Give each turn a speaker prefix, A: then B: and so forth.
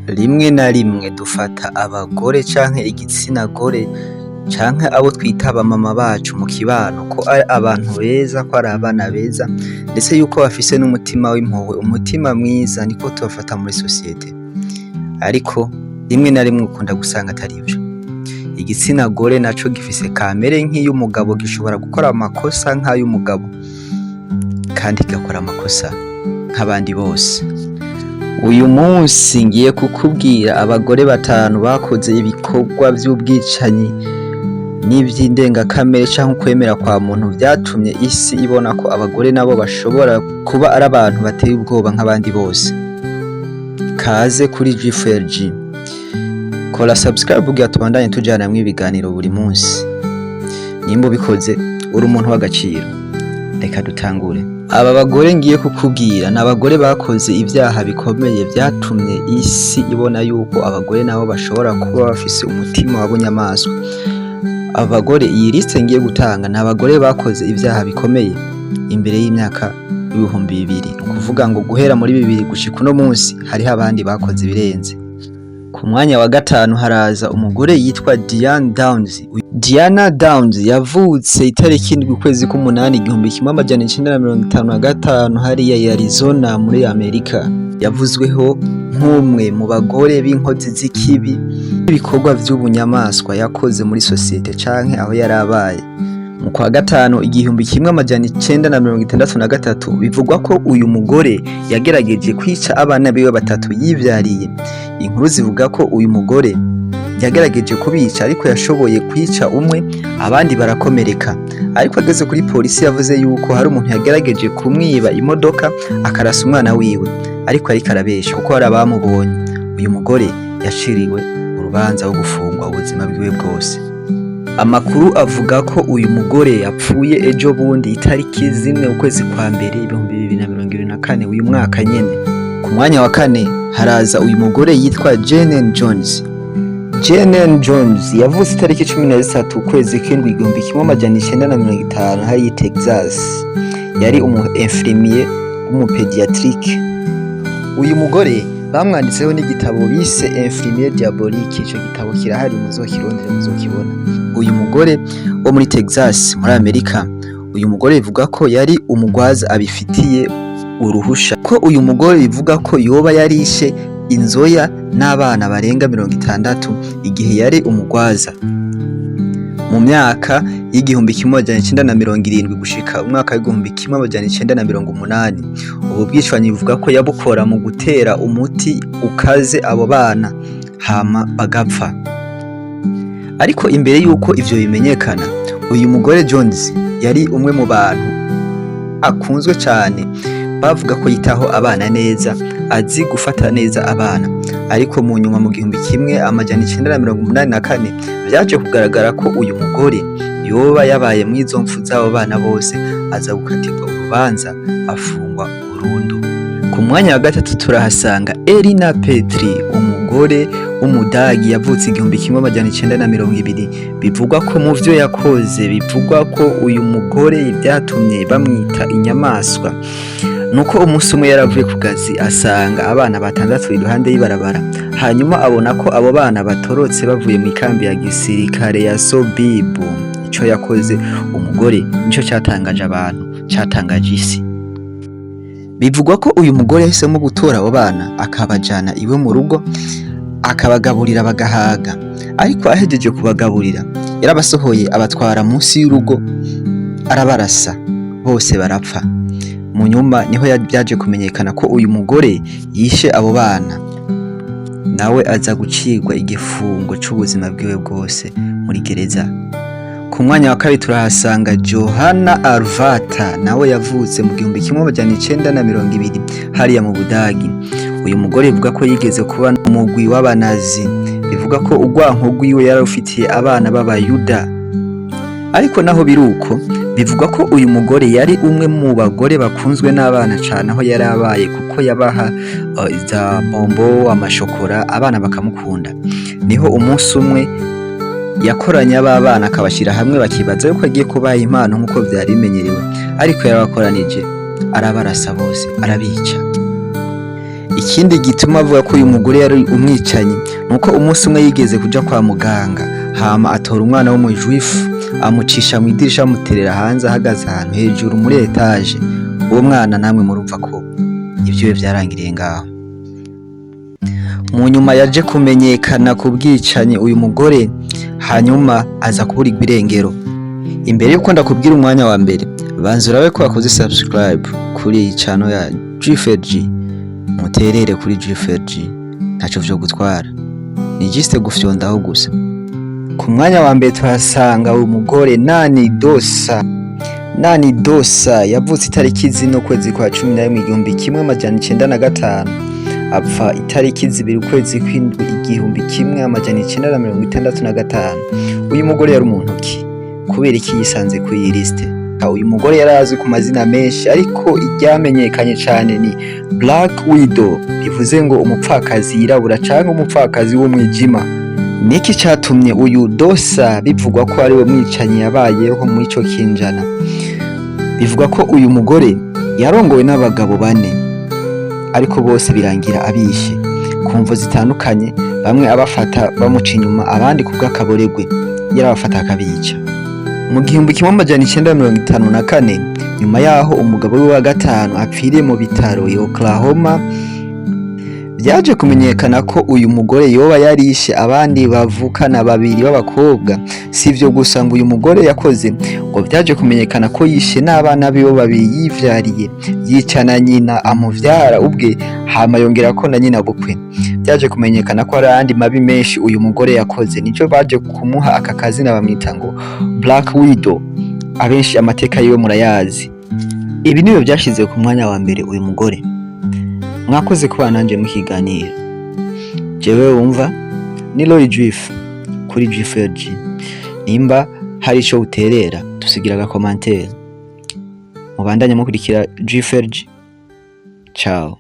A: Rimwe na rimwe dufata abagore canke igitsina gore canke abo twita abamama bacu mu kibano ko ari abantu beza, ko ari abana beza, ndetse yuko bafise n'umutima w'impuhwe, umutima mwiza, niko tubafata muri sosiyete. Ariko rimwe na rimwe ukunda gusanga atari ivyo. Igitsina gore naco gifise kamere nk'iy'umugabo, gishobora gukora amakosa nk'ay'umugabo kandi kigakora amakosa nk'abandi bose. Uyu munsi ngiye kukubwira abagore 5 bakoze ibikorwa vy'ubwicanyi n'ivy'indengakamere canke ukwemera kwa muntu vyatumye isi ibona ko abagore nabo bashobora kuba ari abantu bateye ubwoba nk'abandi bose. Kaze kuri G4G. Kora subscribe kugira tubandanye tujanamwo ibiganiro buri munsi. Nimba ubikoze uri umuntu w'agaciro. Reka dutangure. Aba bagore ngiye kukubwira ni abagore bakoze ivyaha bikomeye vyatumye isi ibona yuko abagore nabo bashobora kuba bafise umutima w'abunyamaswa. Abagore iyi liste ngiye gutanga ni abagore bakoze ivyaha bikomeye imbere y'imyaka 2000, kuvuga ngo guhera muri 2000 gushika uno munsi hariho abandi bakoze ibirenze. Ku mwanya wa 5 haraza umugore yitwa Diana Downs. Diana Downs yavutse itariki 7 ukwezi k'umunani 1955 hariya Arizona muri Amerika. Yavuzweho nk'umwe mu bagore b'inkozi z'ikibi, ibikorwa vy'ubunyamaswa yakoze muri sosiyete canke aho yarabaye. Mu kwa 5 1963 bivugwa ko uyu mugore yagerageje kwica abana biwe 3 yivyariye. Inkuru zivuga ko uyu mugore yagerageje kubica ariko yashoboye kwica umwe, abandi barakomereka. Ariko ageze kuri polisi yavuze yuko hari umuntu yagerageje kumwiba imodoka akarasa umwana wiwe, ariko ariko arabesha kuko hari abamubonye. Uyu mugore yashiriwe urubanza wo gufungwa ubuzima bwiwe bwose. Amakuru avuga ko uyu mugore yapfuye ejo bundi itariki 4 ukwezi kwa mbere 2024 uyu mwaka nyene. Ku mwanya wa 4 haraza uyu mugore yitwa Jane Jones. Jane Jones yavutse itariki 13 ukwezi kw'indwi 1950 hari Texas. Yari umu-infirmier w'umupediatrique. Uyu mugore bamwanditseho n'igitabo bise Infirmier Diabolique. Ico gitabo kirahari, muzokirondera muzokibona. Uyu mugore wo muri Texas muri Amerika, uyu mugore bivuga ko yari umugwaza abifitiye uruhusha, ko uyu mugore bivuga ko yoba yarishe inzoya n'abana barenga 60 igihe yari umugwaza mu myaka y'1970 gushika umwaka w'1980. Ubu bwicanyi bivuga ko yabukora mu gutera umuti ukaze abo bana hama bagapfa. Ariko imbere yuko ivyo bimenyekana, uyu mugore Jones yari umwe mu bantu akunzwe cyane, bavuga ko yitaho abana neza, azi gufata neza abana. Ariko mu nyuma mu 1984 vyaje kugaragara ko uyu mugore yoba yabaye mwizo mpfu z'abo bana bose, aza gukatirwa urubanza afungwa burundu. Ku mwanya wa 3 turahasanga Elina Petri, umugore w'umudagi yavutse 1920. Bivugwa ko mu vyo yakoze, bivugwa ko uyu mugore byatumye bamwita inyamaswa. Nuko umunsi umwe yaravuye ku kazi asanga abana 6 iruhande y'ibarabara, hanyuma abona ko abo bana batorotse bavuye mu ikambi ya gisirikare ya Sobibu. Ico yakoze umugore nico cyatangaje abantu, cyatangaje isi. Bivugwa ko uyu mugore yahisemo gutora abo bana akabajana iwe mu rugo, akabagaburira bagahaga. Ariko ahejeje kubagaburira yarabasohoye abatwara munsi y'urugo, arabarasa bose barapfa. Mu nyuma niho byaje kumenyekana ko uyu mugore yishe abo bana, nawe aza gucirwa igifungo c'ubuzima bwiwe bwose muri gereza. Ku mwanya wa 2 turahasanga Johanna Arvata, nawe yavutse mu 1920 hariya mu Budagi. Uyu mugore bivuga ko yigeze kuba umugwi w'abanazi. Bivuga ko urwanko rwiwe yarufitiye abana b'abayuda. Ariko naho biruko, bivugwa ko uyu mugore yari umwe mu bagore bakunzwe n'abana cyane aho yarabaye, kuko yabaha za bombo, amashokora, abana bakamukunda. Niho umunsi umwe yakoranya abana akabashira hamwe, bakibaza yuko agiye kubaha impano nk'uko byari bimenyerewe, ariko yarabakoranije arabarasa bose arabica. Ikindi gituma avuga ko uyu mugore yari umwicanyi nuko umunsi umwe yigeze kuja kwa muganga hama atora umwana w'umujuifu amucisha mu idirisha amuterera hanze ahagaze ahantu hejuru muri etage. Uwo mwana namwe murumva ko ivyo vyarangiriye ngaho. Mu nyuma yaje kumenyekana ku bwicanyi uyu mugore, hanyuma aza kuburirwa irengero. Imbere yuko ndakubwira umwanya wa mbere, banza urabe ko wakoze subscribe kuri iyi channel ya G4G. Muterere kuri G4G ntaco vyo gutwara, ni juste gufyondaho gusa. Ku mwanya wa mbere tuhasanga uyu mugore Nani Dosa yavutse itariki zino kwezi kwa 11/1905 apfa itariki 2 ukwezi kw'indwi 1965. Uyu mugore yari umuntu ki? Kubera iki yisanze ku iyi liste? Uyu mugore yarazwi ku mazina menshi ariko iryamenyekanye cyane ni Black Widow, bivuze ngo umupfakazi yirabura canke umupfakazi w'umwijima. Niki catumye uyu Dosa bivugwa ko ari we mwicanyi yabayeho muri ico kinjana? Bivugwa ko uyu mugore yarongowe n'abagabo 4 ariko bose birangira abishe ku mvo zitandukanye, bamwe abafata bamuca inyuma, abandi kubw'akaboregwe yarabafata akabica. Mu 1954 nyuma yaho umugabo we wa gatanu apfiriye mu bitaro i Oklahoma, byaje kumenyekana ko uyu mugore yoba yarishe abandi bavukana 2 b'abakobwa. Sivyo gusa ngo uyu mugore yakoze, ngo byaje kumenyekana ko yishe n'abana bibo 2 yivyariye, yicana nyina amuvyara ubwe, hama yongera ko na nyina bukwe. Byaje kumenyekana ko hari andi mabi menshi uyu mugore yakoze, nico baje kumuha aka kazina bamwita ngo Black Widow. Abenshi amateka yiwe murayazi. Ibi niyo byashize ku mwanya wa mbere uyu mugore. Mwakoze kuba nanje mu kiganiro. Jewe wumva ni Roy Juif kuri G4G. Nimba hari ico uterera tusigira aga commentaire. Mubandanye mukurikira G4G. Ciao.